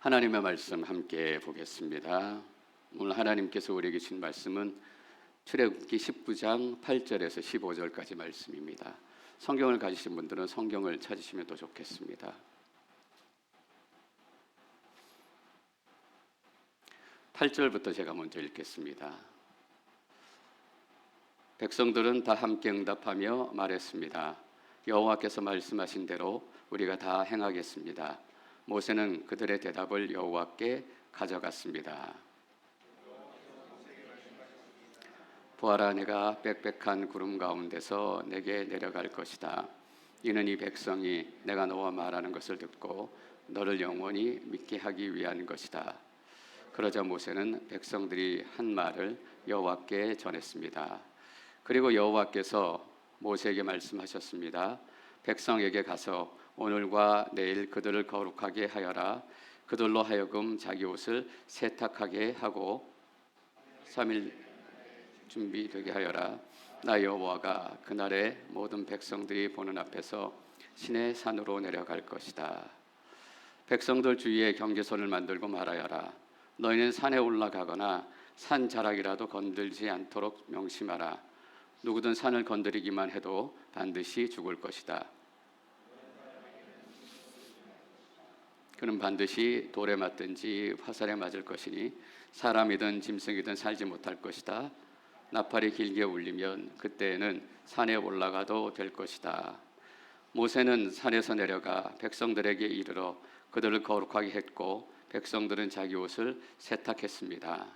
하나님의 말씀 함께 보겠습니다. 오늘 하나님께서 우리에게 주신 말씀은 출애굽기 19장 8절에서 15절까지 말씀입니다. 성경을 가지신 분들은 성경을 찾으시면 더 좋겠습니다. 8절부터 제가 먼저 읽겠습니다. 백성들은 다 함께 응답하며 말했습니다. 여호와께서 말씀하신 대로 우리가 다 행하겠습니다. 모세는 그들의 대답을 여호와께 가져갔습니다. 보아라, 내가 빽빽한 구름 가운데서 내게 내려갈 것이다. 이는 이 백성이 내가 너와 말하는 것을 듣고 너를 영원히 믿게 하기 위한 것이다. 그러자 모세는 백성들이 한 말을 여호와께 전했습니다. 그리고 여호와께서 모세에게 말씀하셨습니다. 백성에게 가서 오늘과 내일 그들을 거룩하게 하여라. 그들로 하여금 자기 옷을 세탁하게 하고 3일 준비되게 하여라. 나 여호와가 그날에 모든 백성들이 보는 앞에서 시내 산으로 내려갈 것이다. 백성들 주위에 경계선을 만들고 말하여라. 너희는 산에 올라가거나 산 자락이라도 건들지 않도록 명심하라. 누구든 산을 건드리기만 해도 반드시 죽을 것이다. 그는 반드시 돌에 맞든지 화살에 맞을 것이니 사람이든 짐승이든 살지 못할 것이다. 나팔이 길게 울리면 그때에는 산에 올라가도 될 것이다. 모세는 산에서 내려가 백성들에게 이르러 그들을 거룩하게 했고 백성들은 자기 옷을 세탁했습니다.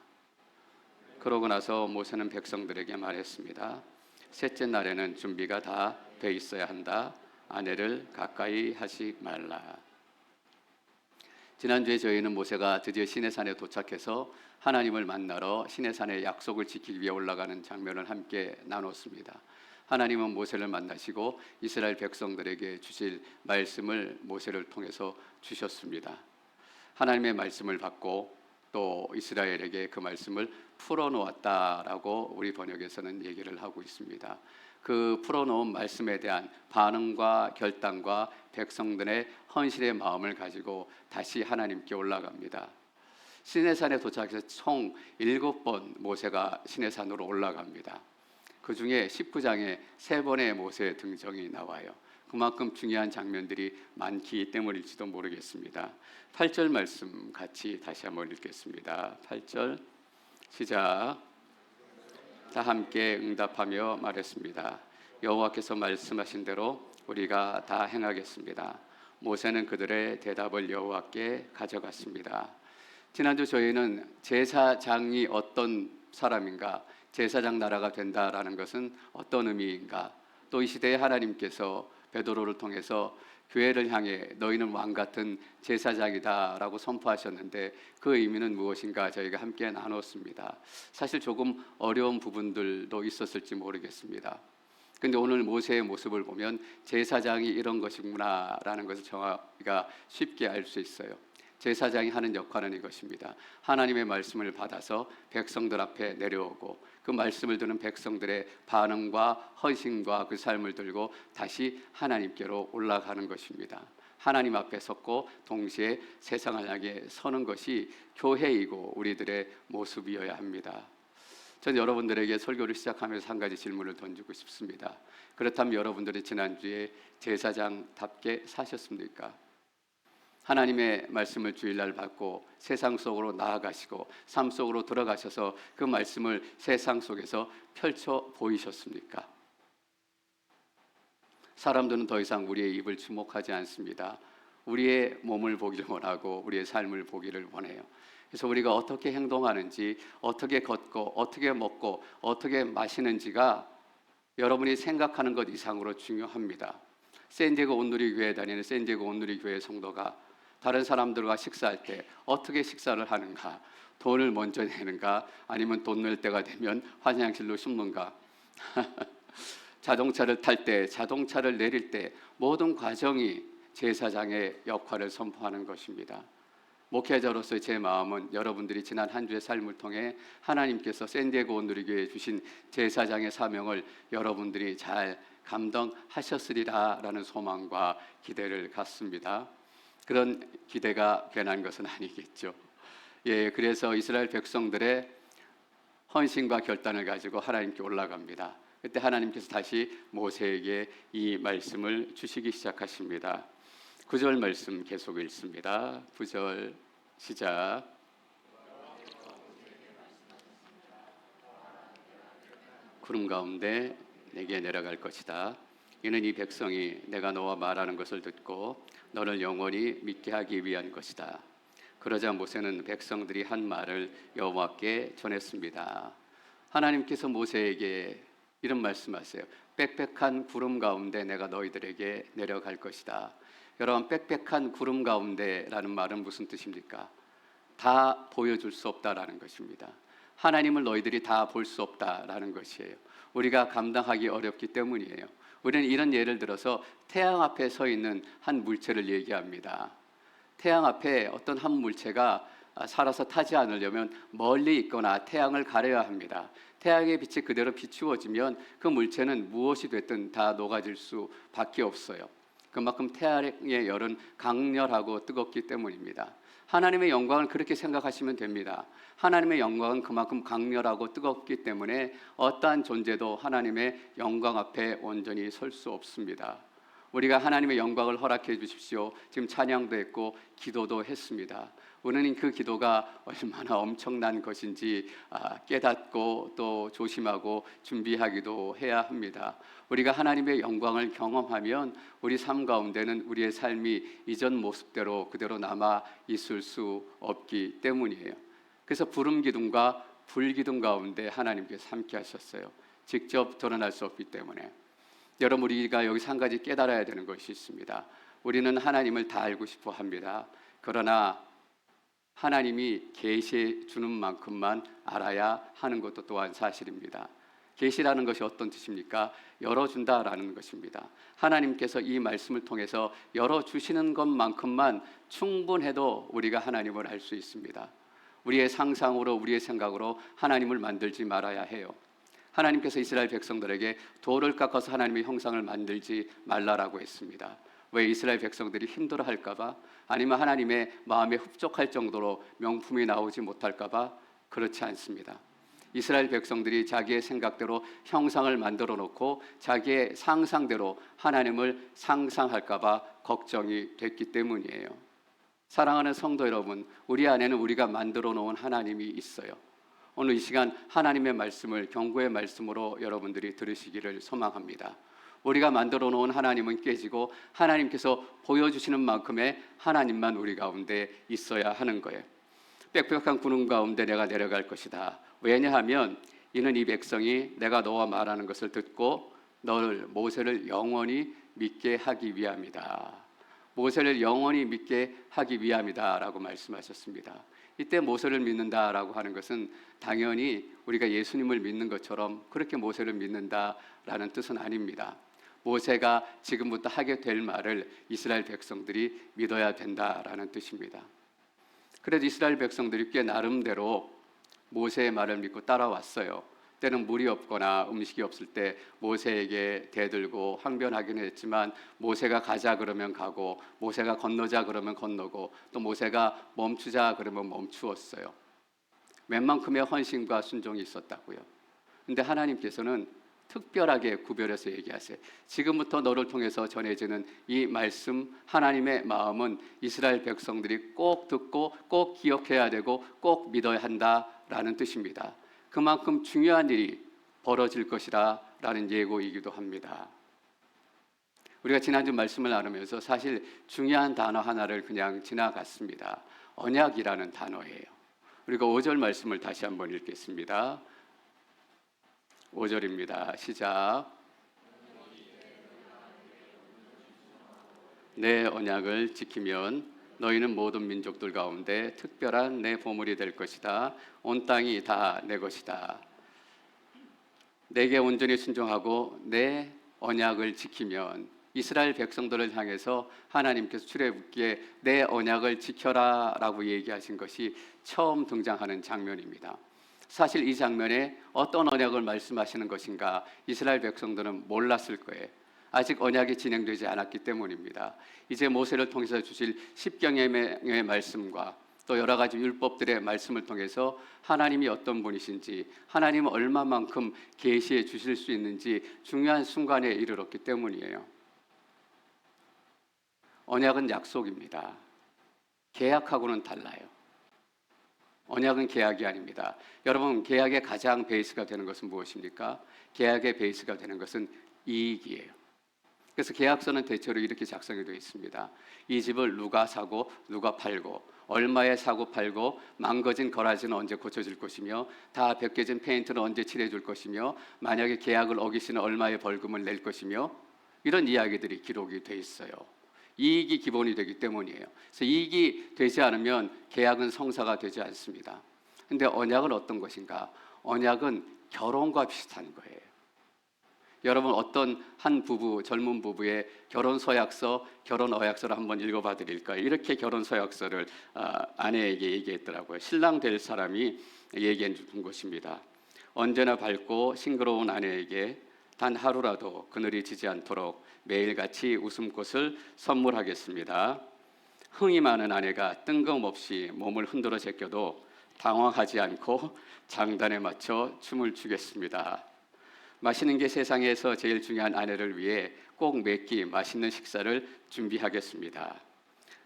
그러고 나서 모세는 백성들에게 말했습니다. 셋째 날에는 준비가 다 돼 있어야 한다. 아내를 가까이 하지 말라. 지난주에 저희는 모세가 드디어 시내산에 도착해서 하나님을 만나러 시내산의 약속을 지키기 위해 올라가는 장면을 함께 나눴습니다. 하나님은 모세를 만나시고 이스라엘 백성들에게 주실 말씀을 모세를 통해서 주셨습니다. 하나님의 말씀을 받고 또 이스라엘에게 그 말씀을 풀어놓았다라고 우리 번역에서는 얘기를 하고 있습니다. 그 풀어놓은 말씀에 대한 반응과 결단과 백성들의 헌신의 마음을 가지고 다시 하나님께 올라갑니다. 시내산에 도착해서 총 7번 모세가 시내산으로 올라갑니다. 그 중에 19장에 3번의 모세의 등정이 나와요. 그만큼 중요한 장면들이 많기 때문일지도 모르겠습니다. 8절 말씀 같이 다시 한번 읽겠습니다. 8절 시작. 다 함께 응답하며 말했습니다. 여호와께서 말씀하신 대로 우리가 다 행하겠습니다. 모세는 그들의 대답을 여호와께 가져갔습니다. 지난주 저희는 제사장이 어떤 사람인가, 제사장 나라가 된다라는 것은 어떤 의미인가, 또 이 시대에 하나님께서 베드로를 통해서 교회를 향해 너희는 왕 같은 제사장이다라고 선포하셨는데 그 의미는 무엇인가 저희가 함께 나눴습니다. 사실 조금 어려운 부분들도 있었을지 모르겠습니다. 근데 오늘 모세의 모습을 보면 제사장이 이런 것이구나라는 것을 저희가 쉽게 알 수 있어요. 제사장이 하는 역할은 이것입니다. 하나님의 말씀을 받아서 백성들 앞에 내려오고 그 말씀을 듣는 백성들의 반응과 헌신과 그 삶을 들고 다시 하나님께로 올라가는 것입니다. 하나님 앞에 섰고 동시에 세상을 향해 서는 것이 교회이고 우리들의 모습이어야 합니다. 전 여러분들에게 설교를 시작하면서 한 가지 질문을 던지고 싶습니다. 그렇다면 여러분들이 지난주에 제사장답게 사셨습니까? 하나님의 말씀을 주일날 받고 세상 속으로 나아가시고 삶 속으로 들어가셔서 그 말씀을 세상 속에서 펼쳐 보이셨습니까? 사람들은 더 이상 우리의 입을 주목하지 않습니다. 우리의 몸을 보기를 원하고 우리의 삶을 보기를 원해요. 그래서 우리가 어떻게 행동하는지, 어떻게 걷고 어떻게 먹고 어떻게 마시는지가 여러분이 생각하는 것 이상으로 중요합니다. 샌디에고 온누리 교회에 다니는 샌디에고 온누리 교회 성도가 다른 사람들과 식사할 때 어떻게 식사를 하는가, 돈을 먼저 내는가, 아니면 돈 낼 때가 되면 화장실로 숨는가, 자동차를 탈 때, 자동차를 내릴 때 모든 과정이 제사장의 역할을 선포하는 것입니다. 목회자로서의 제 마음은 여러분들이 지난 한 주의 삶을 통해 하나님께서 샌디에고 온누리교회에 주신 제사장의 사명을 여러분들이 잘 감당하셨으리라라는 소망과 기대를 갖습니다. 그런 기대가 변한 것은 아니겠죠. 예, 그래서 이스라엘 백성들의 헌신과 결단을 가지고 하나님께 올라갑니다. 그때 하나님께서 다시 모세에게 이 말씀을 주시기 시작하십니다. 9절 말씀 계속 읽습니다. 9절 시작. 구름 가운데 내게 내려갈 것이다. 이는 이 백성이 내가 너와 말하는 것을 듣고 너를 영원히 믿게 하기 위한 것이다. 그러자 모세는 백성들이 한 말을 여호와께 전했습니다. 하나님께서 모세에게 이런 말씀하세요. 빽빽한 구름 가운데 내가 너희들에게 내려갈 것이다. 여러분, 빽빽한 구름 가운데라는 말은 무슨 뜻입니까? 다 보여줄 수 없다라는 것입니다. 하나님을 너희들이 다 볼 수 없다라는 것이에요. 우리가 감당하기 어렵기 때문이에요. 우리는 이런 예를 들어서 태양 앞에 서 있는 한 물체를 얘기합니다. 태양 앞에 어떤 한 물체가 살아서 타지 않으려면 멀리 있거나 태양을 가려야 합니다. 태양의 빛이 그대로 비추어지면 그 물체는 무엇이 됐든 다 녹아질 수밖에 없어요. 그만큼 태양의 열은 강렬하고 뜨겁기 때문입니다. 하나님의 영광을 그렇게 생각하시면 됩니다. 하나님의 영광은 그만큼 강렬하고 뜨겁기 때문에 어떠한 존재도 하나님의 영광 앞에 온전히 설 수 없습니다. 우리가 하나님의 영광을 허락해 주십시오. 지금 찬양도 했고 기도도 했습니다. 우리는 그 기도가 얼마나 엄청난 것인지 깨닫고 또 조심하고 준비하기도 해야 합니다. 우리가 하나님의 영광을 경험하면 우리 삶 가운데는 우리의 삶이 이전 모습대로 그대로 남아 있을 수 없기 때문이에요. 그래서 부름 기둥과 불 기둥 가운데 하나님께서 함께 하셨어요. 직접 드러날 수 없기 때문에. 여러분, 우리가 여기서 한 가지 깨달아야 되는 것이 있습니다. 우리는 하나님을 다 알고 싶어 합니다. 그러나 하나님이 계시해 주는 만큼만 알아야 하는 것도 또한 사실입니다. 계시라는 것이 어떤 뜻입니까? 열어준다라는 것입니다. 하나님께서 이 말씀을 통해서 열어주시는 것만큼만 충분해도 우리가 하나님을 알 수 있습니다. 우리의 상상으로 우리의 생각으로 하나님을 만들지 말아야 해요. 하나님께서 이스라엘 백성들에게 돌을 깎아서 하나님의 형상을 만들지 말라라고 했습니다. 왜? 이스라엘 백성들이 힘들어할까 봐, 아니면 하나님의 마음에 흡족할 정도로 명품이 나오지 못할까 봐? 그렇지 않습니다. 이스라엘 백성들이 자기의 생각대로 형상을 만들어 놓고 자기의 상상대로 하나님을 상상할까 봐 걱정이 됐기 때문이에요. 사랑하는 성도 여러분, 우리 안에는 우리가 만들어 놓은 하나님이 있어요. 오늘 이 시간 하나님의 말씀을 경고의 말씀으로 여러분들이 들으시기를 소망합니다. 우리가 만들어 놓은 하나님은 깨지고 하나님께서 보여주시는 만큼의 하나님만 우리 가운데 있어야 하는 거예요. 빽빽한 구름 가운데 내가 내려갈 것이다. 왜냐하면 이는 이 백성이 내가 너와 말하는 것을 듣고 너를 모세를 영원히 믿게 하기 위함이다. 모세를 영원히 믿게 하기 위함이다 라고 말씀하셨습니다. 이때 모세를 믿는다라고 하는 것은 당연히 우리가 예수님을 믿는 것처럼 그렇게 모세를 믿는다라는 뜻은 아닙니다. 모세가 지금부터 하게 될 말을 이스라엘 백성들이 믿어야 된다라는 뜻입니다. 그래도 이스라엘 백성들이 꽤 나름대로 모세의 말을 믿고 따라왔어요. 때는 물이 없거나 음식이 없을 때 모세에게 대들고 항변하기는 했지만 모세가 가자 그러면 가고 모세가 건너자 그러면 건너고 또 모세가 멈추자 그러면 멈추었어요. 웬만큼의 헌신과 순종이 있었다고요. 근데 하나님께서는 특별하게 구별해서 얘기하세요. 지금부터 너를 통해서 전해지는 이 말씀, 하나님의 마음은 이스라엘 백성들이 꼭 듣고 꼭 기억해야 되고 꼭 믿어야 한다라는 뜻입니다. 그만큼 중요한 일이 벌어질 것이라 라는 예고이기도 합니다. 우리가 지난주 말씀을 나누면서 사실 중요한 단어 하나를 그냥 지나갔습니다. 언약이라는 단어예요. 우리가 5절 말씀을 다시 한번 읽겠습니다. 5절입니다. 시작. 내 언약을 지키면 너희는 모든 민족들 가운데 특별한 내 보물이 될 것이다. 온 땅이 다 내 것이다. 내게 온전히 순종하고 내 언약을 지키면, 이스라엘 백성들을 향해서 하나님께서 출애굽기에 내 언약을 지켜라 라고 얘기하신 것이 처음 등장하는 장면입니다. 사실 이 장면에 어떤 언약을 말씀하시는 것인가 이스라엘 백성들은 몰랐을 거예요. 아직 언약이 진행되지 않았기 때문입니다. 이제 모세를 통해서 주실 십계명의 말씀과 또 여러 가지 율법들의 말씀을 통해서 하나님이 어떤 분이신지, 하나님은 얼마만큼 계시해 주실 수 있는지 중요한 순간에 이르렀기 때문이에요. 언약은 약속입니다. 계약하고는 달라요. 언약은 계약이 아닙니다. 여러분, 계약의 가장 베이스가 되는 것은 무엇입니까? 계약의 베이스가 되는 것은 이익이에요. 그래서 계약서는 대체로 이렇게 작성이 되어 있습니다. 이 집을 누가 사고 누가 팔고, 얼마에 사고 팔고, 망가진 거라지는 언제 고쳐줄 것이며, 다 벗겨진 페인트는 언제 칠해줄 것이며, 만약에 계약을 어기시는 얼마의 벌금을 낼 것이며, 이런 이야기들이 기록이 되어 있어요. 이익이 기본이 되기 때문이에요. 그래서 이익이 되지 않으면 계약은 성사가 되지 않습니다. 근데 언약은 어떤 것인가? 언약은 결혼과 비슷한 거예요. 여러분, 어떤 한 부부, 젊은 부부의 결혼 서약서, 결혼 어약서를 한번 읽어봐 드릴까요? 이렇게 결혼 서약서를 아내에게 얘기했더라고요. 신랑 될 사람이 얘기해 준 것입니다. 언제나 밝고 싱그러운 아내에게 단 하루라도 그늘이 지지 않도록 매일같이 웃음꽃을 선물하겠습니다. 흥이 많은 아내가 뜬금없이 몸을 흔들어 제껴도 당황하지 않고 장단에 맞춰 춤을 추겠습니다. 맛있는 게 세상에서 제일 중요한 아내를 위해 꼭 몇 끼 맛있는 식사를 준비하겠습니다.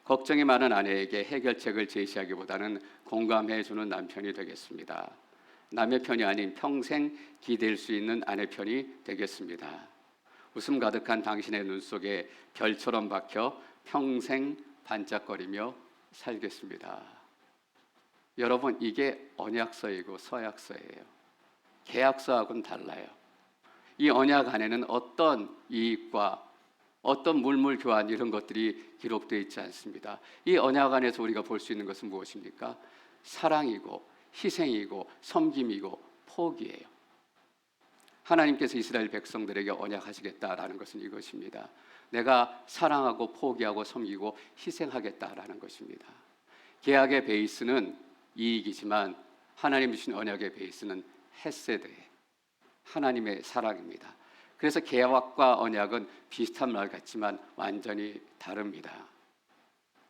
걱정이 많은 아내에게 해결책을 제시하기보다는 공감해주는 남편이 되겠습니다. 남의 편이 아닌 평생 기댈 수 있는 아내 편이 되겠습니다. 웃음 가득한 당신의 눈 속에 별처럼 박혀 평생 반짝거리며 살겠습니다. 여러분, 이게 언약서이고 서약서예요. 계약서하고는 달라요. 이 언약 안에는 어떤 이익과 어떤 물물 교환 이런 것들이 기록되어 있지 않습니다. 이 언약 안에서 우리가 볼 수 있는 것은 무엇입니까? 사랑이고 희생이고 섬김이고 포기예요. 하나님께서 이스라엘 백성들에게 언약하시겠다라는 것은 이것입니다. 내가 사랑하고 포기하고 섬기고 희생하겠다라는 것입니다. 계약의 베이스는 이익이지만 하나님 주신 언약의 베이스는 헤세드예요. 하나님의 사랑입니다. 그래서 계약과 언약은 비슷한 말 같지만 완전히 다릅니다.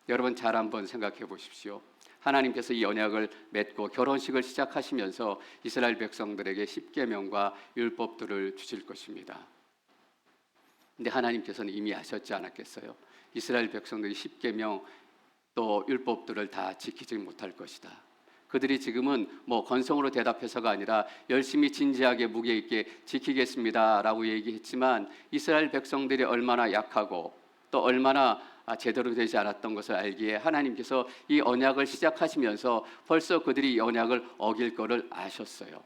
여러분, 잘 한번 생각해 보십시오. 하나님께서 이 언약을 맺고 결혼식을 시작하시면서 이스라엘 백성들에게 십계명과 율법들을 주실 것입니다. 근데 하나님께서는 이미 아셨지 않았겠어요? 이스라엘 백성들이 십계명 또 율법들을 다 지키지 못할 것이다. 그들이 지금은 건성으로 대답해서가 아니라 열심히 진지하게 무게 있게 지키겠습니다라고 얘기했지만 이스라엘 백성들이 얼마나 약하고 또 얼마나 제대로 되지 않았던 것을 알기에 하나님께서 이 언약을 시작하시면서 벌써 그들이 이 언약을 어길 거를 아셨어요.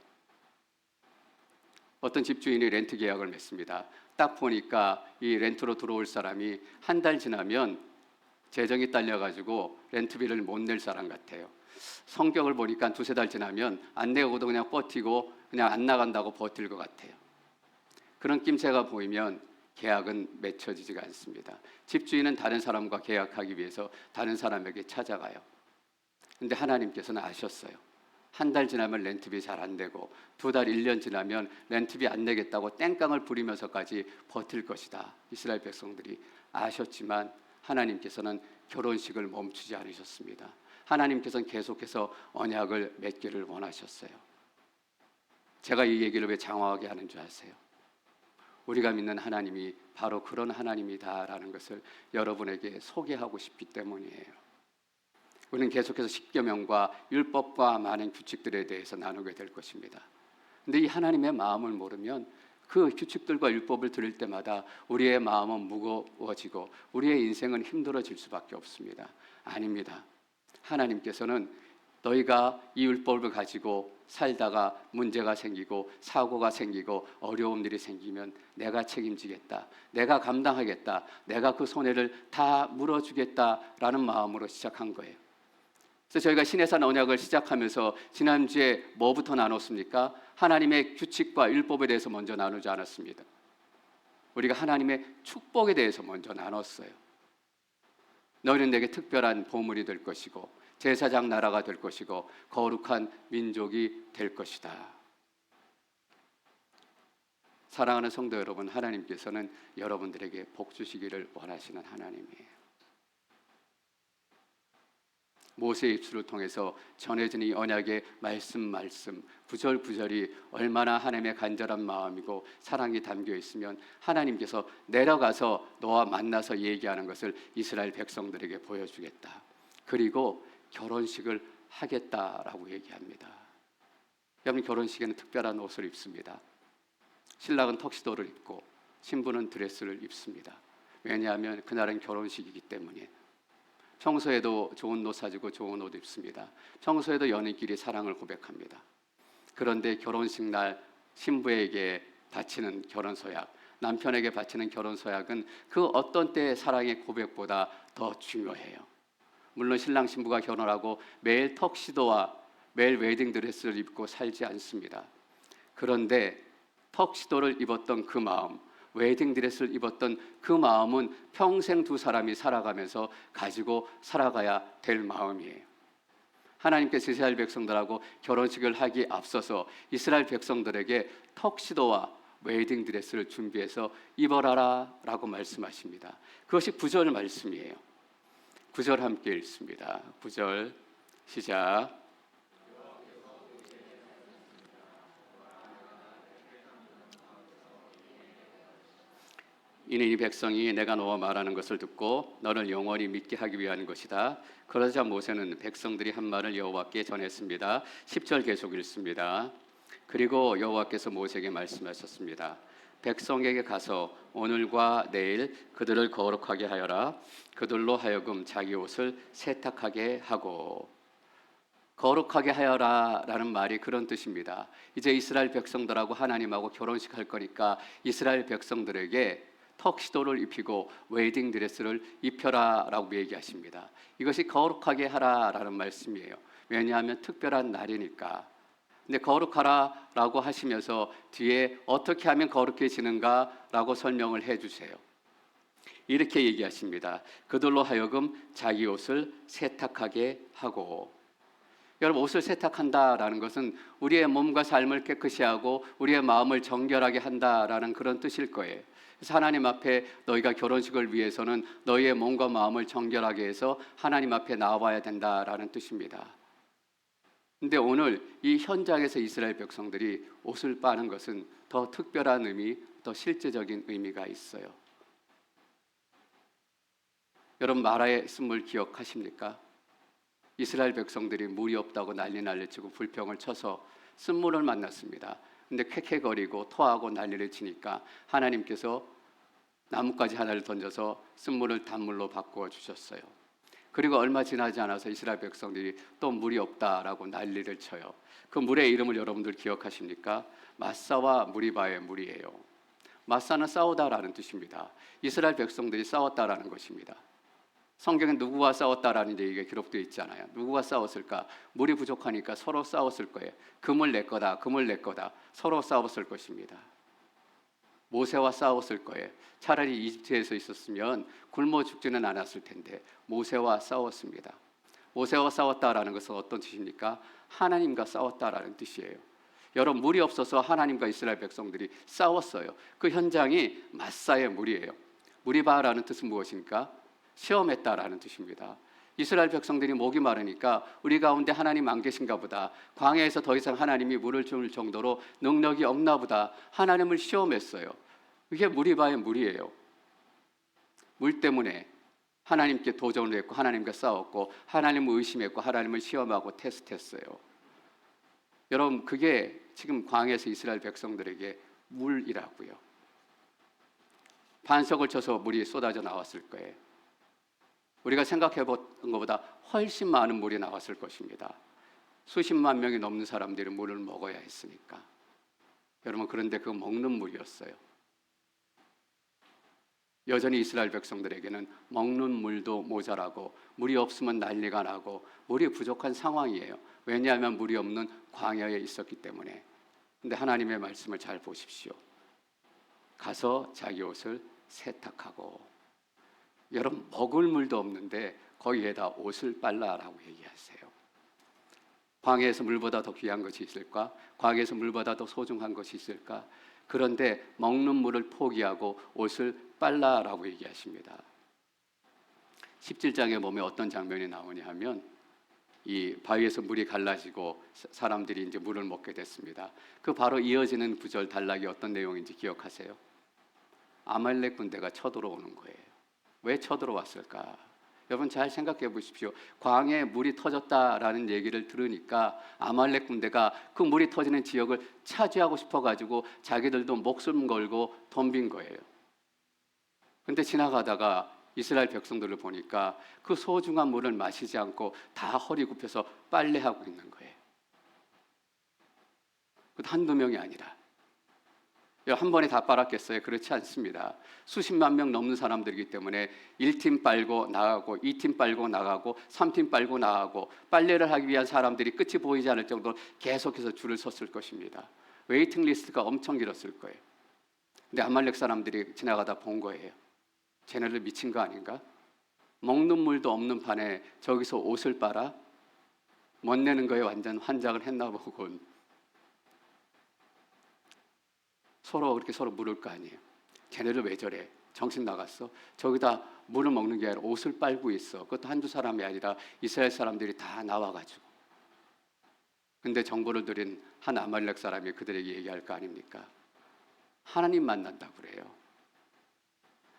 어떤 집주인이 렌트 계약을 맺습니다. 딱 보니까 이 렌트로 들어올 사람이 한 달 지나면 재정이 딸려가지고 렌트비를 못 낼 사람 같아요. 성격을 보니까 두세 달 지나면 안 내고도 그냥 버티고 그냥 안 나간다고 버틸 것 같아요. 그런 낌새가 보이면 계약은 맺혀지지가 않습니다. 집주인은 다른 사람과 계약하기 위해서 다른 사람에게 찾아가요. 근데 하나님께서는 아셨어요. 한 달 지나면 렌트비 잘 안 되고 두 달, 1년 지나면 렌트비 안 내겠다고 땡깡을 부리면서까지 버틸 것이다. 이스라엘 백성들이 아셨지만 하나님께서는 결혼식을 멈추지 않으셨습니다. 하나님께서는 계속해서 언약을 맺기를 원하셨어요. 제가 이 얘기를 왜 장황하게 하는 줄 아세요? 우리가 믿는 하나님이 바로 그런 하나님이다라는 것을 여러분에게 소개하고 싶기 때문이에요. 우리는 계속해서 십계명과 율법과 많은 규칙들에 대해서 나누게 될 것입니다. 근데 이 하나님의 마음을 모르면 그 규칙들과 율법을 들을 때마다 우리의 마음은 무거워지고 우리의 인생은 힘들어질 수밖에 없습니다. 아닙니다. 하나님께서는 너희가 이 율법을 가지고 살다가 문제가 생기고 사고가 생기고 어려운 일이 생기면 내가 책임지겠다. 내가 감당하겠다. 내가 그 손해를 다 물어주겠다라는 마음으로 시작한 거예요. 그래서 저희가 신해산 언약을 시작하면서 지난주에 뭐부터 나눴습니까? 하나님의 규칙과 율법에 대해서 먼저 나누지 않았습니다. 우리가 하나님의 축복에 대해서 먼저 나눴어요. 너희는 내게 특별한 보물이 될 것이고 제사장 나라가 될 것이고 거룩한 민족이 될 것이다. 사랑하는 성도 여러분, 하나님께서는 여러분들에게 복 주시기를 원하시는 하나님이에요. 모세의 입술을 통해서 전해진 이 언약의 말씀 구절구절이 얼마나 하나님의 간절한 마음이고 사랑이 담겨 있으면 하나님께서 내려가서 너와 만나서 얘기하는 것을 이스라엘 백성들에게 보여주겠다. 그리고 결혼식을 하겠다라고 얘기합니다. 여러분, 결혼식에는 특별한 옷을 입습니다. 신랑은 턱시도를 입고 신부는 드레스를 입습니다. 왜냐하면 그날은 결혼식이기 때문에. 평소에도 좋은 옷 사주고 좋은 옷 입습니다. 평소에도 연인끼리 사랑을 고백합니다. 그런데 결혼식 날 신부에게 바치는 결혼서약, 남편에게 바치는 결혼서약은 그 어떤 때의 사랑의 고백보다 더 중요해요. 물론 신랑 신부가 결혼하고 매일 턱시도와 매일 웨딩드레스를 입고 살지 않습니다. 그런데 턱시도를 입었던 그 마음, 웨딩드레스를 입었던 그 마음은 평생 두 사람이 살아가면서 가지고 살아가야 될 마음이에요. 하나님께서 이스라엘 백성들하고 결혼식을 하기에 앞서서 이스라엘 백성들에게 턱시도와 웨딩드레스를 준비해서 입어라라 라고 말씀하십니다. 그것이 9절 말씀이에요. 9절 함께 읽습니다. 9절 시작. 이는 이 백성이 내가 너와 말하는 것을 듣고 너를 영원히 믿게 하기 위한 것이다. 그러자 모세는 백성들이 한 말을 여호와께 전했습니다. 10절 계속 읽습니다. 그리고 여호와께서 모세에게 말씀하셨습니다. 백성에게 가서 오늘과 내일 그들을 거룩하게 하여라. 그들로 하여금 자기 옷을 세탁하게 하고. 거룩하게 하여라 라는 말이 그런 뜻입니다. 이제 이스라엘 백성들하고 하나님하고 결혼식 할 거니까 이스라엘 백성들에게 턱시도를 입히고 웨딩드레스를 입혀라 라고 얘기하십니다. 이것이 거룩하게 하라 라는 말씀이에요. 왜냐하면 특별한 날이니까. 근데 거룩하라 라고 하시면서 뒤에 어떻게 하면 거룩해지는가 라고 설명을 해주세요. 이렇게 얘기하십니다. 그들로 하여금 자기 옷을 세탁하게 하고. 여러분, 옷을 세탁한다라는 것은 우리의 몸과 삶을 깨끗이 하고 우리의 마음을 정결하게 한다라는 그런 뜻일 거예요. 그래서 하나님 앞에 너희가 결혼식을 위해서는 너희의 몸과 마음을 정결하게 해서 하나님 앞에 나와야 된다라는 뜻입니다. 근데 오늘 이 현장에서 이스라엘 백성들이 옷을 빠는 것은 더 특별한 의미, 더 실제적인 의미가 있어요. 여러분, 마라의 씀을 기억하십니까? 이스라엘 백성들이 물이 없다고 난리치고 불평을 쳐서 쓴물을 만났습니다. 근데 쾌쾌거리고 토하고 난리를 치니까 하나님께서 나뭇가지 하나를 던져서 쓴물을 단물로 바꾸어 주셨어요. 그리고 얼마 지나지 않아서 이스라엘 백성들이 또 물이 없다라고 난리를 쳐요. 그 물의 이름을 여러분들 기억하십니까? 마사와 무리바의 물이에요. 마사는 싸우다라는 뜻입니다. 이스라엘 백성들이 싸웠다라는 것입니다. 성경에 누구와 싸웠다라는 얘기가 기록되어 있잖아요. 누구가 싸웠을까? 물이 부족하니까 서로 싸웠을 거예요. 그물 내 거다, 그물 내 거다. 서로 싸웠을 것입니다. 모세와 싸웠을 거예요. 차라리 이집트에서 있었으면 굶어 죽지는 않았을 텐데 모세와 싸웠습니다. 모세와 싸웠다라는 것은 어떤 뜻입니까? 하나님과 싸웠다라는 뜻이에요. 여러분, 물이 없어서 하나님과 이스라엘 백성들이 싸웠어요. 그 현장이 마사의 물이에요. 무리바라는 뜻은 무엇입니까? 시험했다라는 뜻입니다. 이스라엘 백성들이 목이 마르니까 우리 가운데 하나님 안 계신가 보다, 광야에서 더 이상 하나님이 물을 줄 정도로 능력이 없나 보다 하나님을 시험했어요. 이게 무리바의 물이에요. 물 때문에 하나님께 도전을 했고 하나님과 싸웠고 하나님을 의심했고 하나님을 시험하고 테스트했어요. 여러분, 그게 지금 광야에서 이스라엘 백성들에게 물이라고요. 반석을 쳐서 물이 쏟아져 나왔을 거예요. 우리가 생각해 본 것보다 훨씬 많은 물이 나왔을 것입니다. 수십만 명이 넘는 사람들이 물을 먹어야 했으니까. 여러분, 그런데 그 먹는 물이었어요. 여전히 이스라엘 백성들에게는 먹는 물도 모자라고 물이 없으면 난리가 나고 물이 부족한 상황이에요. 왜냐하면 물이 없는 광야에 있었기 때문에. 근데 하나님의 말씀을 잘 보십시오. 가서 자기 옷을 세탁하고. 여러분, 먹을 물도 없는데 거기에다 옷을 빨라라고 얘기하세요. 광야에서 물보다 더 귀한 것이 있을까? 광야에서 물보다 더 소중한 것이 있을까? 그런데 먹는 물을 포기하고 옷을 빨라라고 얘기하십니다. 17장에 보면 어떤 장면이 나오냐 하면 이 바위에서 물이 갈라지고 사람들이 이제 물을 먹게 됐습니다. 그 바로 이어지는 구절 단락이 어떤 내용인지 기억하세요? 아말렉 군대가 쳐들어오는 거예요. 왜 쳐들어왔을까? 여러분 잘 생각해 보십시오. 광야에 물이 터졌다라는 얘기를 들으니까 아말렉 군대가 그 물이 터지는 지역을 차지하고 싶어가지고 자기들도 목숨 걸고 덤빈 거예요. 근데 지나가다가 이스라엘 백성들을 보니까 그 소중한 물을 마시지 않고 다 허리 굽혀서 빨래하고 있는 거예요. 그 한두 명이 아니라. 한 번에 다 빨았겠어요? 그렇지 않습니다. 수십만 명 넘는 사람들이기 때문에 1팀 빨고 나가고 2팀 빨고 나가고 3팀 빨고 나가고 빨래를 하기 위한 사람들이 끝이 보이지 않을 정도로 계속해서 줄을 섰을 것입니다. 웨이팅 리스트가 엄청 길었을 거예요. 근데 아말렉 사람들이 지나가다 본 거예요. 쟤네들 미친 거 아닌가? 먹는 물도 없는 판에 저기서 옷을 빨아? 멋내는 거에 완전 환장을 했나 보군. 서로 그렇게 서로 물을 거 아니에요. 쟤네들 왜 저래? 정신 나갔어? 저기다 물을 먹는 게 아니라 옷을 빨고 있어. 그것도 한두 사람이 아니라 이스라엘 사람들이 다 나와가지고. 근데 정보를 드린 한 아말렉 사람이 그들에게 얘기할 거 아닙니까? 하나님 만난다고 그래요.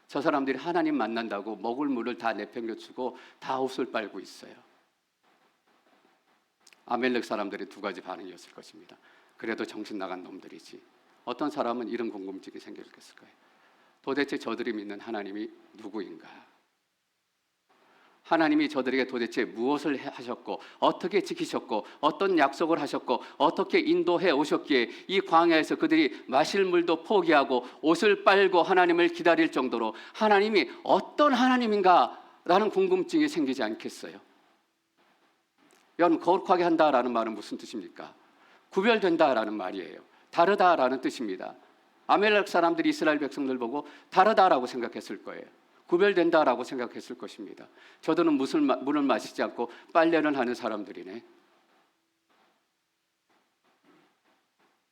저 사람들이 하나님 만난다고 먹을 물을 다 내팽겨치고 다 옷을 빨고 있어요. 아말렉 사람들이 두 가지 반응이었을 것입니다. 그래도 정신 나간 놈들이지. 어떤 사람은 이런 궁금증이 생겼을 거예요. 도대체 저들이 믿는 하나님이 누구인가? 하나님이 저들에게 도대체 무엇을 하셨고 어떻게 지키셨고 어떤 약속을 하셨고 어떻게 인도해 오셨기에 이 광야에서 그들이 마실 물도 포기하고 옷을 빨고 하나님을 기다릴 정도로 하나님이 어떤 하나님인가라는 궁금증이 생기지 않겠어요? 여러분, 거룩하게 한다라는 말은 무슨 뜻입니까? 구별된다라는 말이에요. 다르다라는 뜻입니다. 아말렉 사람들이 이스라엘 백성들 보고 다르다라고 생각했을 거예요. 구별된다라고 생각했을 것입니다. 저들은 물을 마시지 않고 빨래를 하는 사람들이네.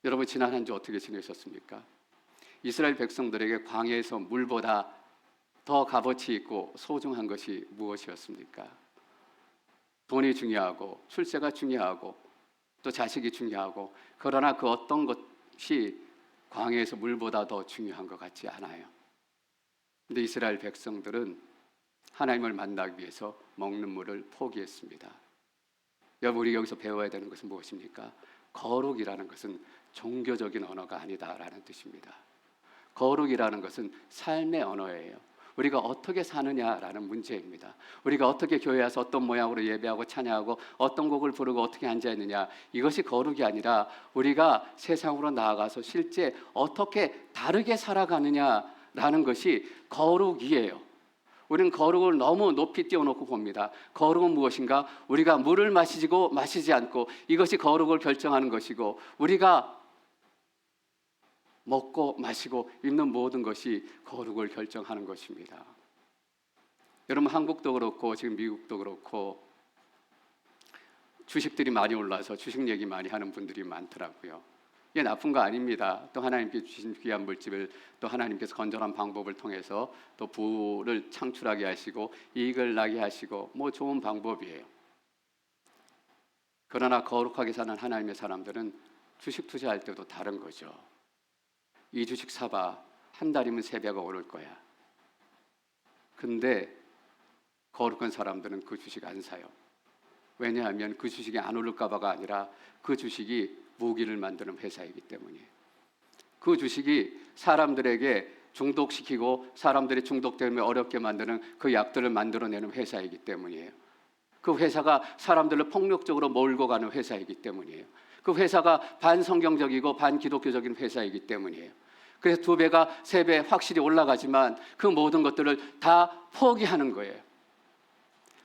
여러분, 지난 한 주 어떻게 지내셨습니까? 이스라엘 백성들에게 광야에서 물보다 더 값어치 있고 소중한 것이 무엇이었습니까? 돈이 중요하고 출세가 중요하고 또 자식이 중요하고, 그러나 그 어떤 것이 광야에서 물보다 더 중요한 것 같지 않아요. 근데 이스라엘 백성들은 하나님을 만나기 위해서 먹는 물을 포기했습니다. 여러분, 우리 여기서 배워야 되는 것은 무엇입니까? 거룩이라는 것은 종교적인 언어가 아니다라는 뜻입니다. 거룩이라는 것은 삶의 언어예요. 우리가 어떻게 사느냐라는 문제입니다. 우리가 어떻게 교회에 와서 어떤 모양으로 예배하고 찬양하고 어떤 곡을 부르고 어떻게 앉아있느냐, 이것이 거룩이 아니라 우리가 세상으로 나아가서 실제 어떻게 다르게 살아가느냐라는 것이 거룩이에요. 우리는 거룩을 너무 높이 띄워놓고 봅니다. 거룩은 무엇인가? 우리가 물을 마시고 마시지 않고, 이것이 거룩을 결정하는 것이고, 우리가 먹고 마시고 입는 모든 것이 거룩을 결정하는 것입니다. 여러분, 한국도 그렇고 지금 미국도 그렇고 주식들이 많이 올라서 주식 얘기 많이 하는 분들이 많더라고요. 이게 나쁜 거 아닙니다. 또 하나님께 주신 귀한 물질을 또 하나님께서 건전한 방법을 통해서 또 부를 창출하게 하시고 이익을 나게 하시고 뭐 좋은 방법이에요. 그러나 거룩하게 사는 하나님의 사람들은 주식 투자할 때도 다른 거죠. 이 주식 사봐, 한 달이면 3배가 오를 거야. 근데 거룩한 사람들은 그 주식 안 사요. 왜냐하면 그 주식이 안 오를까 봐가 아니라 그 주식이 무기를 만드는 회사이기 때문이에요. 그 주식이 사람들에게 중독시키고 사람들이 중독되면 어렵게 만드는 그 약들을 만들어내는 회사이기 때문이에요. 그 회사가 사람들을 폭력적으로 몰고 가는 회사이기 때문이에요. 그 회사가 반성경적이고 반기독교적인 회사이기 때문이에요. 그래서 2배가 3배 확실히 올라가지만 그 모든 것들을 다 포기하는 거예요.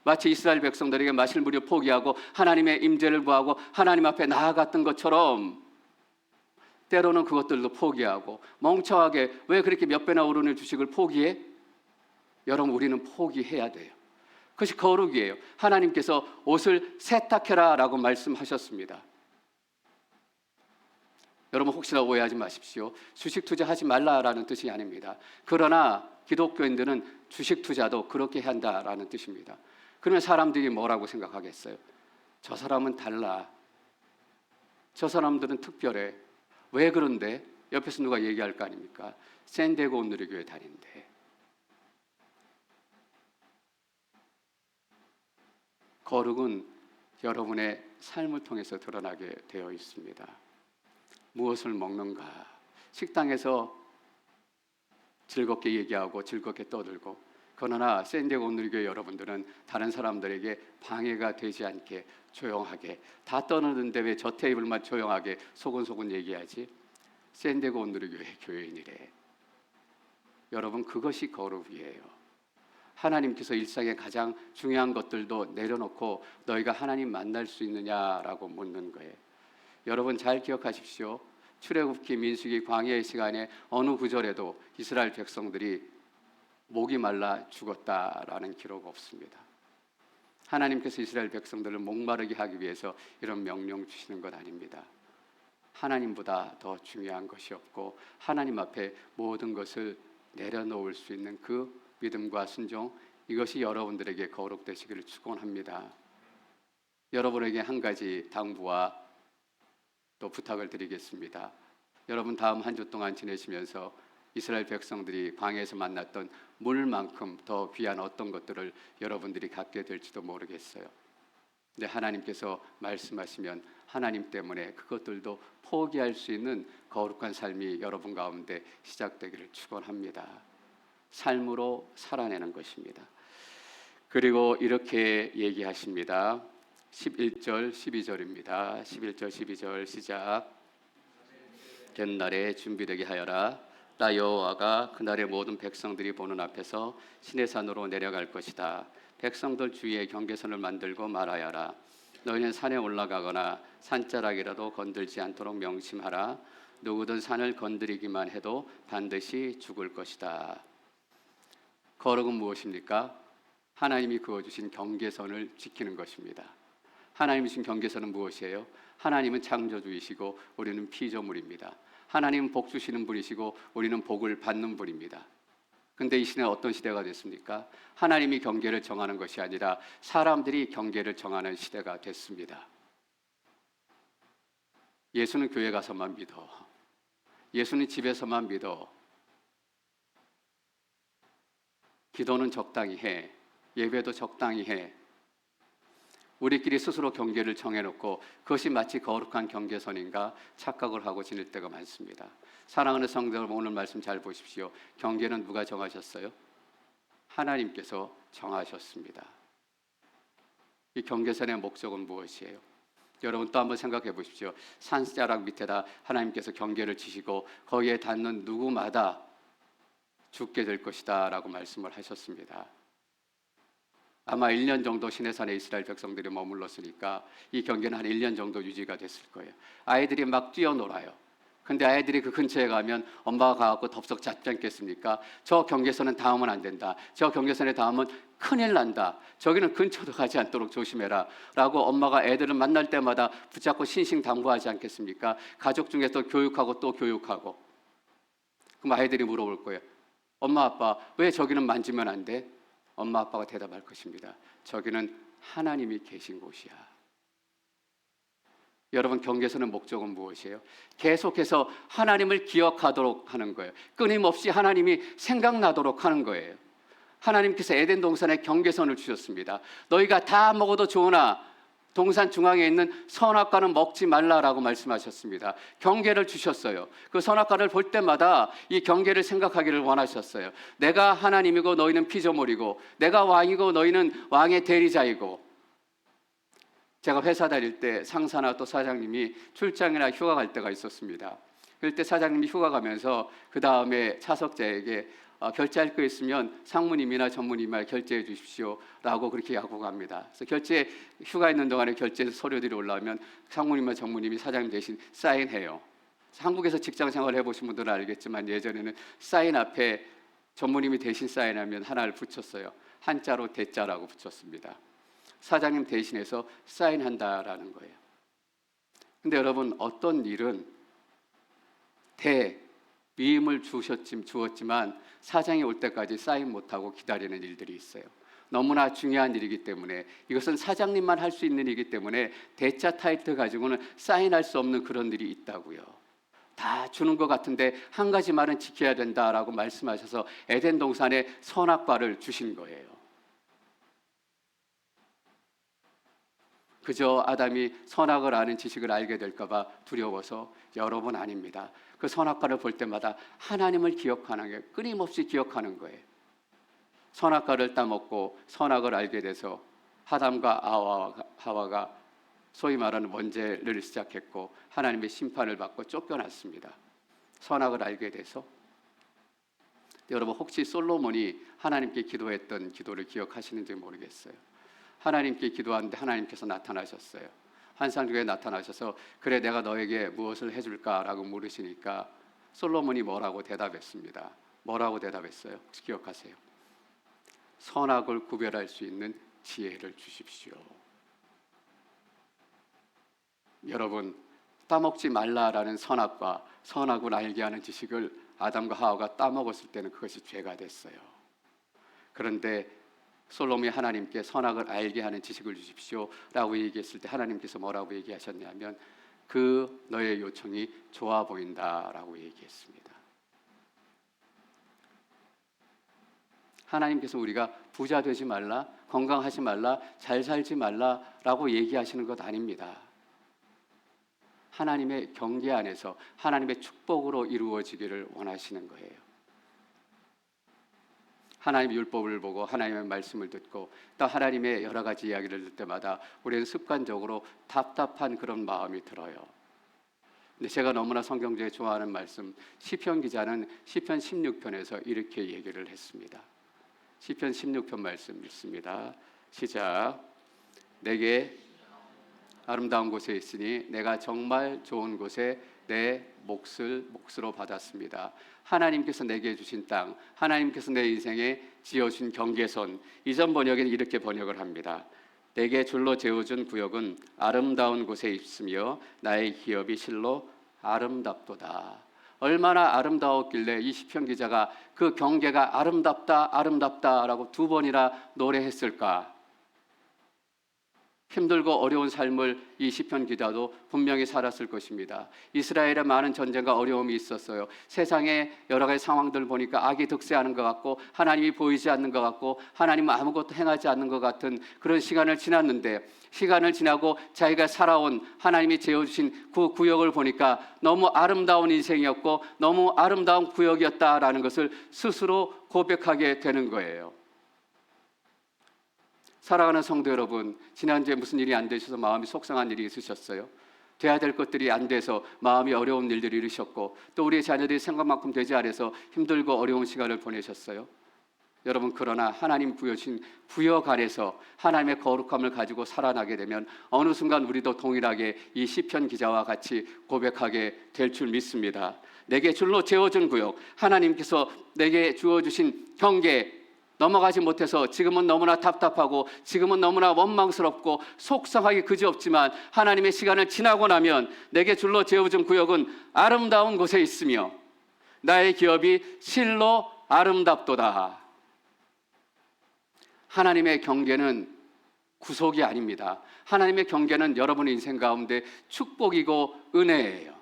마치 이스라엘 백성들에게 마실 물을 포기하고 하나님의 임재를 구하고 하나님 앞에 나아갔던 것처럼 때로는 그것들도 포기하고 멍청하게 왜 그렇게 몇 배나 오르는 주식을 포기해? 여러분, 우리는 포기해야 돼요. 그것이 거룩이에요. 하나님께서 옷을 세탁해라 라고 말씀하셨습니다. 여러분 혹시나 오해하지 마십시오. 주식 투자하지 말라라는 뜻이 아닙니다. 그러나 기독교인들은 주식 투자도 그렇게 한다라는 뜻입니다. 그러면 사람들이 뭐라고 생각하겠어요? 저 사람은 달라. 저 사람들은 특별해. 왜 그런데? 옆에서 누가 얘기할 거 아닙니까? 샌디에고 온누리교회 다닌대. 거룩은 여러분의 삶을 통해서 드러나게 되어 있습니다. 무엇을 먹는가? 식당에서 즐겁게 얘기하고 즐겁게 떠들고, 그러나 샌디에고 온누리교회 여러분들은 다른 사람들에게 방해가 되지 않게 조용하게, 다 떠드는데 왜 저 테이블만 조용하게 소곤소곤 얘기하지? 샌디에고 온누리교회 교회인이래. 여러분, 그것이 거룩이에요. 하나님께서 일상의 가장 중요한 것들도 내려놓고 너희가 하나님 만날 수 있느냐라고 묻는 거예요. 여러분 잘 기억하십시오. 출애굽기, 민수기, 광야의 시간에 어느 구절에도 이스라엘 백성들이 목이 말라 죽었다라는 기록 없습니다. 하나님께서 이스라엘 백성들을 목마르게 하기 위해서 이런 명령 주시는 것 아닙니다. 하나님보다 더 중요한 것이 없고 하나님 앞에 모든 것을 내려놓을 수 있는 그 믿음과 순종, 이것이 여러분들에게 거룩되시기를 축원합니다. 여러분에게 한 가지 당부와 또 부탁을 드리겠습니다. 여러분 다음 한 주 동안 지내시면서 이스라엘 백성들이 광야에서 만났던 물만큼 더 귀한 어떤 것들을 여러분들이 갖게 될지도 모르겠어요. 근데 하나님께서 말씀하시면 하나님 때문에 그것들도 포기할 수 있는 거룩한 삶이 여러분 가운데 시작되기를 축원합니다. 삶으로 살아내는 것입니다. 그리고 이렇게 얘기하십니다. 11절 12절입니다. 11절 12절 시작. 옛날에 준비되게 하여라. 나 여호와가 그날의 모든 백성들이 보는 앞에서 시내산으로 내려갈 것이다. 백성들 주위에 경계선을 만들고 말하여라. 너희는 산에 올라가거나 산자락이라도 건들지 않도록 명심하라. 누구든 산을 건드리기만 해도 반드시 죽을 것이다. 거룩은 무엇입니까? 하나님이 그어주신 경계선을 지키는 것입니다. 하나님이 주신 경계선은 무엇이에요? 하나님은 창조주이시고 우리는 피조물입니다. 하나님은 복 주시는 분이시고 우리는 복을 받는 분입니다. 근데 이 시대는 어떤 시대가 됐습니까? 하나님이 경계를 정하는 것이 아니라 사람들이 경계를 정하는 시대가 됐습니다. 예수는 교회 가서만 믿어. 예수는 집에서만 믿어. 기도는 적당히 해. 예배도 적당히 해. 우리끼리 스스로 경계를 정해놓고 그것이 마치 거룩한 경계선인가 착각을 하고 지낼 때가 많습니다. 사랑하는 성도 여러분, 오늘 말씀 잘 보십시오. 경계는 누가 정하셨어요? 하나님께서 정하셨습니다. 이 경계선의 목적은 무엇이에요? 여러분 또 한번 생각해 보십시오. 산자락 밑에다 하나님께서 경계를 치시고 거기에 닿는 누구마다 죽게 될 것이다 라고 말씀을 하셨습니다. 아마 1년 정도 시내산에 이스라엘 백성들이 머물렀으니까 이 경계는 한 1년 정도 유지가 됐을 거예요. 아이들이 막 뛰어놀아요. 근데 아이들이 그 근처에 가면 엄마가 가갖고 덥석 잡지 않겠습니까? 저 경계선은 닿으면 안 된다. 저 경계선에 닿으면 큰일 난다. 저기는 근처도 가지 않도록 조심해라 라고 엄마가 애들을 만날 때마다 붙잡고 신신당부하지 않겠습니까? 가족 중에 또 교육하고 또 교육하고. 그럼 아이들이 물어볼 거예요. 엄마 아빠 왜 저기는 만지면 안 돼? 엄마 아빠가 대답할 것입니다. 저기는 하나님이 계신 곳이야. 여러분 경계선의 목적은 무엇이에요? 계속해서 하나님을 기억하도록 하는 거예요. 끊임없이 하나님이 생각나도록 하는 거예요. 하나님께서 에덴 동산에 경계선을 주셨습니다. 너희가 다 먹어도 좋으나 동산 중앙에 있는 선악과는 먹지 말라라고 말씀하셨습니다. 경계를 주셨어요. 그 선악과를 볼 때마다 이 경계를 생각하기를 원하셨어요. 내가 하나님이고 너희는 피조물이고 내가 왕이고 너희는 왕의 대리자이고. 제가 회사 다닐 때 상사나 또 사장님이 출장이나 휴가 갈 때가 있었습니다. 그럴 때 사장님이 휴가 가면서 그 다음에 차석자에게 결제할 거 있으면 상무님이나 전무님이 결제해 주십시오 라고 그렇게 약속합니다. 그래서 결제 휴가 있는 동안에 결제 서류들이 올라오면 상무님과 전무님이 사장님 대신 사인해요. 한국에서 직장 생활을 해보신 분들은 알겠지만 예전에는 사인 앞에 전무님이 대신 사인하면 하나를 붙였어요. 한자로 대자라고 붙였습니다. 사장님 대신해서 사인한다라는 거예요. 근데 여러분 어떤 일은 위임을 주었지만 사장이 올 때까지 사인 못하고 기다리는 일들이 있어요. 너무나 중요한 일이기 때문에, 이것은 사장님만 할 수 있는 일이기 때문에 대차 타이틀 가지고는 사인할 수 없는 그런 일이 있다고요. 다 주는 것 같은데 한 가지 말은 지켜야 된다라고 말씀하셔서 에덴 동산에 선악과를 주신 거예요. 그저 아담이 선악을 아는 지식을 알게 될까 봐 두려워서? 여러분, 아닙니다. 그 선악과를 볼 때마다 하나님을 기억하는 게, 끊임없이 기억하는 거예요. 선악과를 따먹고 선악을 알게 돼서 아담과 하와가 소위 말하는 원죄를 시작했고 하나님의 심판을 받고 쫓겨났습니다. 선악을 알게 돼서. 여러분, 혹시 솔로몬이 하나님께 기도했던 기도를 기억하시는지 모르겠어요. 하나님께 기도하는데 하나님께서 나타나셨어요. 환상 중에 나타나셔서 그래, 내가 너에게 무엇을 해줄까라고 물으시니까 솔로몬이 뭐라고 대답했습니다. 뭐라고 대답했어요? 혹시 기억하세요? 선악을 구별할 수 있는 지혜를 주십시오. 여러분, 따먹지 말라라는 선악과 선악을 알게 하는 지식을 아담과 하와가 따먹었을 때는 그것이 죄가 됐어요. 그런데 솔로몬이 하나님께 선악을 알게 하는 지식을 주십시오 라고 얘기했을 때 하나님께서 뭐라고 얘기하셨냐면, 그 너의 요청이 좋아 보인다라고 얘기했습니다. 하나님께서 우리가 부자 되지 말라, 건강하지 말라, 잘 살지 말라라고 얘기하시는 것 아닙니다. 하나님의 경계 안에서 하나님의 축복으로 이루어지기를 원하시는 거예요. 하나님의 율법을 보고 하나님의 말씀을 듣고 또 하나님의 여러 가지 이야기를 들을 때마다 우리는 습관적으로 답답한 그런 마음이 들어요. 근데 제가 너무나 성경적에 좋아하는 말씀, 시편 기자는 시편 16편에서 이렇게 얘기를 했습니다. 시편 16편 말씀 읽습니다. 시작. 내게 아름다운 곳에 있으니 내가 정말 좋은 곳에 내 몫으로 받았습니다. 하나님께서 내게 주신 땅, 하나님께서 내 인생에 지어준 경계선. 이전 번역에는 이렇게 번역을 합니다. 내게 줄로 재어준 구역은 아름다운 곳에 있으며 나의 기업이 실로 아름답도다. 얼마나 아름다웠길래 이 시편 기자가 그 경계가 아름답다 아름답다라고 2번이나 노래했을까? 힘들고 어려운 삶을 이 시편 기자도 분명히 살았을 것입니다. 이스라엘에 많은 전쟁과 어려움이 있었어요. 세상의 여러 가지 상황들을 보니까 악이 득세하는 것 같고 하나님이 보이지 않는 것 같고 하나님은 아무것도 행하지 않는 것 같은 그런 시간을 지났는데, 시간을 지나고 자기가 살아온 하나님이 재어주신 그 구역을 보니까 너무 아름다운 인생이었고 너무 아름다운 구역이었다라는 것을 스스로 고백하게 되는 거예요. 사랑하는 성도 여러분, 지난주에 무슨 일이 안 되셔서 마음이 속상한 일이 있으셨어요? 돼야 될 것들이 안 돼서 마음이 어려운 일들이 일으셨고 또 우리의 자녀들이 생각만큼 되지 않아서 힘들고 어려운 시간을 보내셨어요? 여러분, 그러나 하나님 부여신 구역 안에서 하나님의 거룩함을 가지고 살아나게 되면 어느 순간 우리도 동일하게 이 시편 기자와 같이 고백하게 될 줄 믿습니다. 내게 줄로 재어준 구역, 하나님께서 내게 주어주신 경계, 넘어가지 못해서 지금은 너무나 답답하고 지금은 너무나 원망스럽고 속상하기 그지없지만 하나님의 시간을 지나고 나면 내게 줄로 재어준 구역은 아름다운 곳에 있으며 나의 기업이 실로 아름답도다. 하나님의 경계는 구속이 아닙니다. 하나님의 경계는 여러분의 인생 가운데 축복이고 은혜예요.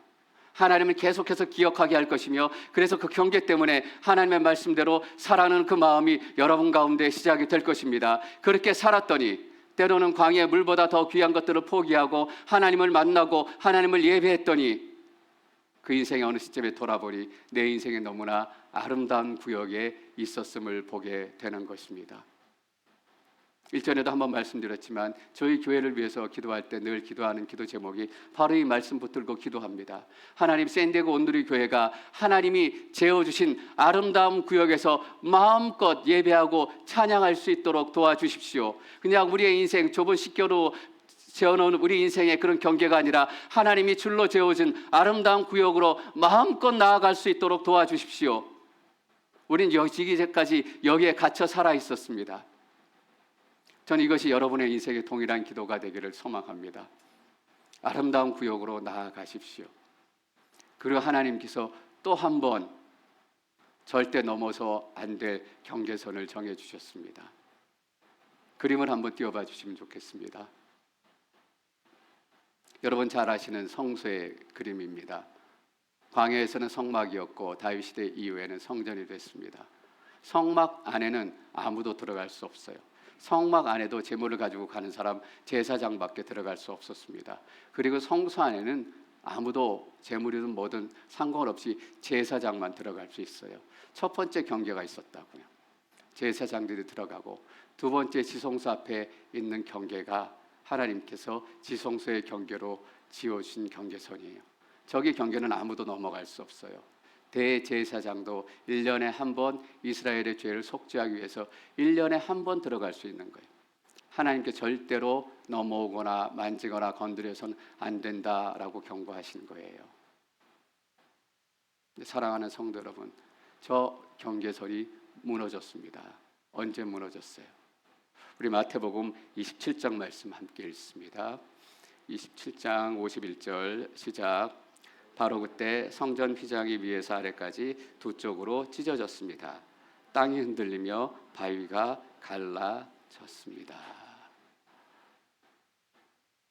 하나님은 계속해서 기억하게 할 것이며, 그래서 그 경계 때문에 하나님의 말씀대로 살아가는 그 마음이 여러분 가운데 시작이 될 것입니다. 그렇게 살았더니 때로는 광야의 물보다 더 귀한 것들을 포기하고 하나님을 만나고 하나님을 예배했더니 그 인생의 어느 시점에 돌아보니 내 인생에 너무나 아름다운 구역에 있었음을 보게 되는 것입니다. 일전에도 한번 말씀드렸지만 저희 교회를 위해서 기도할 때 늘 기도하는 기도 제목이 바로 이 말씀 붙들고 기도합니다. 하나님, 샌디에고 온누리 교회가 하나님이 재어주신 아름다운 구역에서 마음껏 예배하고 찬양할 수 있도록 도와주십시오. 그냥 우리의 인생 좁은 식교로 재어놓은 우리 인생의 그런 경계가 아니라 하나님이 줄로 재어준 아름다운 구역으로 마음껏 나아갈 수 있도록 도와주십시오. 우린 이제까지 여기에 갇혀 살아 있었습니다. 저는 이것이 여러분의 인생의 동일한 기도가 되기를 소망합니다. 아름다운 구역으로 나아가십시오. 그리고 하나님께서 또 한 번 절대 넘어서 안 될 경계선을 정해 주셨습니다. 그림을 한번 띄워봐 주시면 좋겠습니다. 여러분 잘 아시는 성소의 그림입니다. 광야에서는 성막이었고 다윗 시대 이후에는 성전이 됐습니다. 성막 안에는 아무도 들어갈 수 없어요. 성막 안에도 제물을 가지고 가는 사람 제사장밖에 들어갈 수 없었습니다. 그리고 성소 안에는 아무도 제물이든 뭐든 상관없이 제사장만 들어갈 수 있어요. 첫 번째 경계가 있었다고요. 제사장들이 들어가고, 두 번째 지성소 앞에 있는 경계가 하나님께서 지성소의 경계로 지어주신 경계선이에요. 저기 경계는 아무도 넘어갈 수 없어요. 대제사장도 1년에 한 번 이스라엘의 죄를 속죄하기 위해서 1년에 한 번 들어갈 수 있는 거예요. 하나님께 절대로 넘어오거나 만지거나 건드려서는 안 된다라고 경고하신 거예요. 사랑하는 성도 여러분, 저 경계선이 무너졌습니다. 언제 무너졌어요? 우리 마태복음 27장 말씀 함께 읽습니다. 27장 51절 시작. 바로 그때 성전 휘장이 위에서 아래까지 두 쪽으로 찢어졌습니다. 땅이 흔들리며 바위가 갈라졌습니다.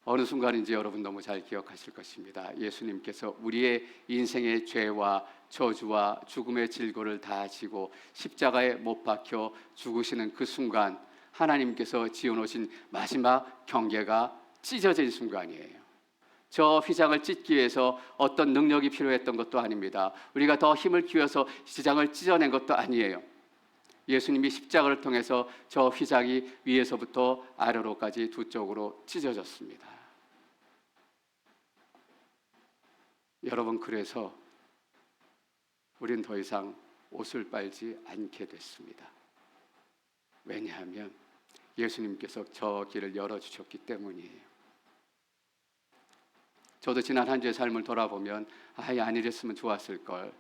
어느 순간인지 여러분 너무 잘 기억하실 것입니다. 예수님께서 우리의 인생의 죄와 저주와 죽음의 질고를 다 지고 십자가에 못 박혀 죽으시는 그 순간, 하나님께서 지어놓으신 마지막 경계가 찢어진 순간이에요. 저 휘장을 찢기 위해서 어떤 능력이 필요했던 것도 아닙니다. 우리가 더 힘을 기울여서 휘장을 찢어낸 것도 아니에요. 예수님이 십자가를 통해서 저 휘장이 위에서부터 아래로까지 두 쪽으로 찢어졌습니다. 여러분, 그래서 우린 더 이상 옷을 빨지 않게 됐습니다. 왜냐하면 예수님께서 저 길을 열어주셨기 때문이에요. 저도 지난 한 주의 삶을 돌아보면 안 이랬으면 좋았을 걸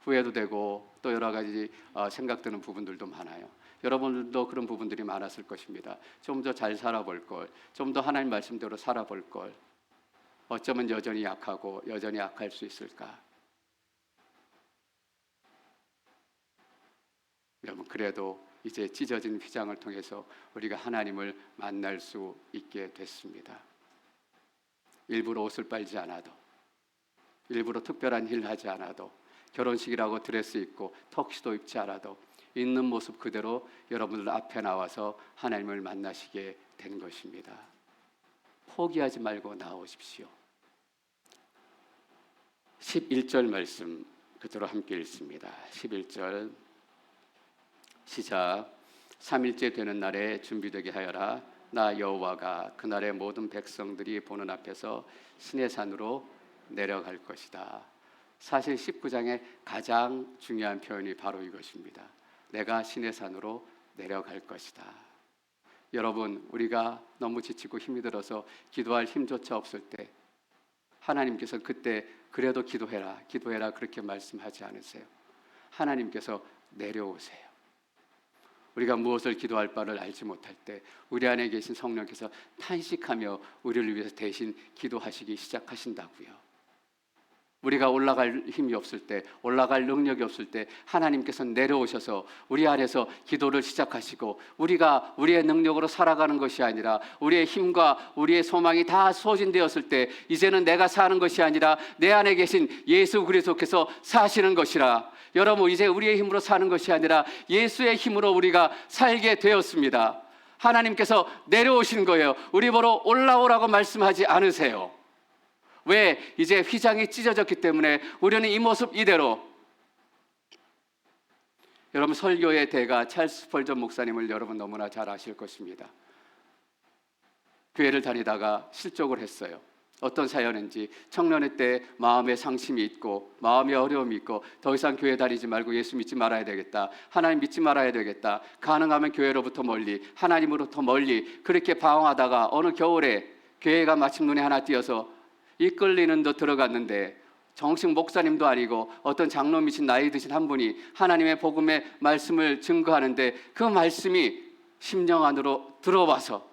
후회도 되고 또 여러 가지 생각드는 부분들도 많아요. 여러분들도 그런 부분들이 많았을 것입니다. 좀 더 잘 살아볼 걸, 좀 더 하나님 말씀대로 살아볼 걸. 어쩌면 여전히 약하고 여전히 악할 수 있을까? 여러분, 그래도 이제 찢어진 휘장을 통해서 우리가 하나님을 만날 수 있게 됐습니다. 일부러 옷을 빨지 않아도, 일부러 특별한 일을 하지 않아도, 결혼식이라고 드레스 입고 턱시도 입지 않아도 있는 모습 그대로 여러분들 앞에 나와서 하나님을 만나시게 된 것입니다. 포기하지 말고 나오십시오. 11절 말씀 그대로 함께 읽습니다. 11절 시작. 3일째 되는 날에 준비되게 하여라. 나 여호와가 그날의 모든 백성들이 보는 앞에서 시내산으로 내려갈 것이다. 사실 19장의 가장 중요한 표현이 바로 이것입니다. 내가 시내산으로 내려갈 것이다. 여러분, 우리가 너무 지치고 힘이 들어서 기도할 힘조차 없을 때 하나님께서 그때 그래도 기도해라, 기도해라 그렇게 말씀하지 않으세요. 하나님께서 내려오세요. 우리가 무엇을 기도할 바를 알지 못할 때 우리 안에 계신 성령께서 탄식하며 우리를 위해서 대신 기도하시기 시작하신다고요. 우리가 올라갈 힘이 없을 때, 올라갈 능력이 없을 때 하나님께서 내려오셔서 우리 안에서 기도를 시작하시고, 우리가 우리의 능력으로 살아가는 것이 아니라 우리의 힘과 우리의 소망이 다 소진되었을 때 이제는 내가 사는 것이 아니라 내 안에 계신 예수 그리스도께서 사시는 것이라. 여러분, 이제 우리의 힘으로 사는 것이 아니라 예수의 힘으로 우리가 살게 되었습니다. 하나님께서 내려오신 거예요. 우리 보러 올라오라고 말씀하지 않으세요. 왜? 이제 휘장이 찢어졌기 때문에 우리는 이 모습 이대로. 여러분, 설교의 대가 찰스 스펄전 목사님을 여러분 너무나 잘 아실 것입니다. 교회를 다니다가 실족을 했어요. 어떤 사연인지, 청년의 때 마음에 상심이 있고 마음에 어려움이 있고 더 이상 교회 다니지 말고 예수 믿지 말아야 되겠다, 하나님 믿지 말아야 되겠다, 가능하면 교회로부터 멀리, 하나님으로부터 멀리, 그렇게 방황하다가 어느 겨울에 교회가 마침 눈에 하나 띄어서 이끌리는 듯 들어갔는데, 정식 목사님도 아니고 어떤 장로이신 나이 드신 한 분이 하나님의 복음의 말씀을 증거하는데 그 말씀이 심령 안으로 들어와서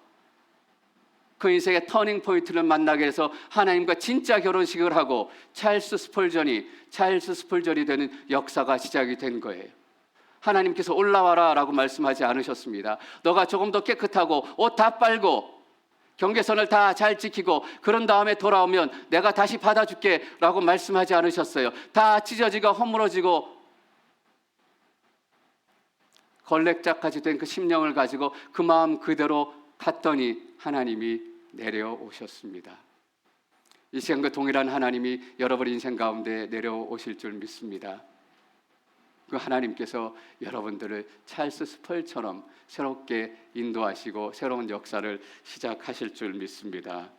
그 인생의 터닝 포인트를 만나게 해서 하나님과 진짜 결혼식을 하고 찰스 스펄전이 되는 역사가 시작이 된 거예요. 하나님께서 올라와라 라고 말씀하지 않으셨습니다. 너가 조금 더 깨끗하고 옷 다 빨고 경계선을 다 잘 지키고 그런 다음에 돌아오면 내가 다시 받아줄게 라고 말씀하지 않으셨어요. 다 찢어지고 허물어지고 걸레짝까지 된 그 심령을 가지고 그 마음 그대로 갔더니 하나님이 내려오셨습니다. 이 시간과 동일한 하나님이 여러분 인생 가운데 내려오실 줄 믿습니다. 그 하나님께서 여러분들을 찰스 스펄처럼 새롭게 인도하시고 새로운 역사를 시작하실 줄 믿습니다.